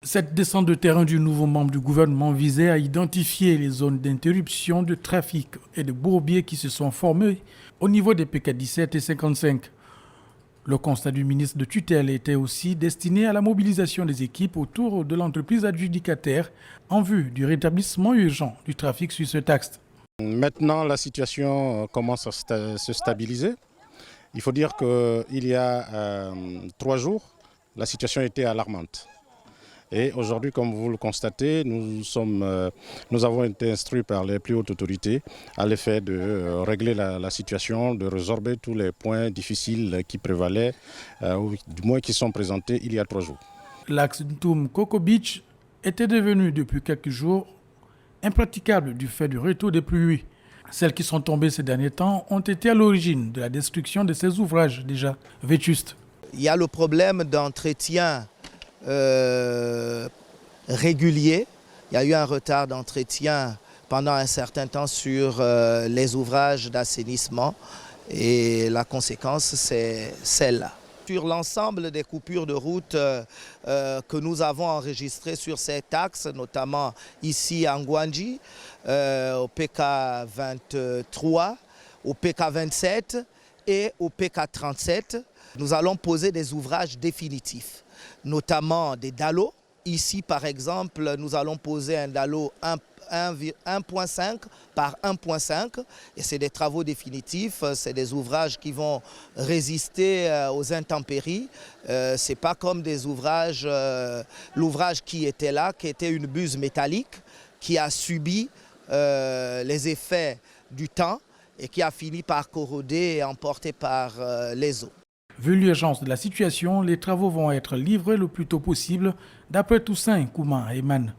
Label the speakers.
Speaker 1: Cette descente de terrain du nouveau membre du gouvernement visait à identifier les zones d'interruption de trafic et de bourbiers qui se sont formées au niveau des PK17 et 55. Le constat du ministre de tutelle était aussi destiné à la mobilisation des équipes autour de l'entreprise adjudicataire en vue du rétablissement urgent du trafic sur cet axe.
Speaker 2: Maintenant, la situation commence à se stabiliser. Il faut dire qu'il y a 3 jours, la situation était alarmante. Et aujourd'hui, comme vous le constatez, nous avons été instruits par les plus hautes autorités à l'effet de régler la situation, de résorber tous les points difficiles qui prévalaient, ou du moins qui sont présentés il y a 3 jours.
Speaker 1: L'axe Ntoum-Coco Beach était devenu depuis quelques jours impraticable du fait du retour des pluies. Celles qui sont tombées ces derniers temps ont été à l'origine de la destruction de ces ouvrages déjà vétustes.
Speaker 3: Il y a le problème d'entretien régulier. Il y a eu un retard d'entretien pendant un certain temps sur les ouvrages d'assainissement et la conséquence, c'est celle-là. Sur l'ensemble des coupures de route que nous avons enregistrées sur cet axe, notamment ici à Ngouandji, au PK 23, au PK 27 et au PK 37, nous allons poser des ouvrages définitifs, notamment des dallos. Ici, par exemple, nous allons poser un dallo 1.5 par 1.5 et c'est des travaux définitifs, c'est des ouvrages qui vont résister aux intempéries. Ce n'est pas comme des ouvrages, l'ouvrage qui était là, qui était une buse métallique, qui a subi les effets du temps et qui a fini par corroder et emporté par les eaux.
Speaker 1: Vu l'urgence de la situation, les travaux vont être livrés le plus tôt possible, d'après Toussaint Kouma Eman.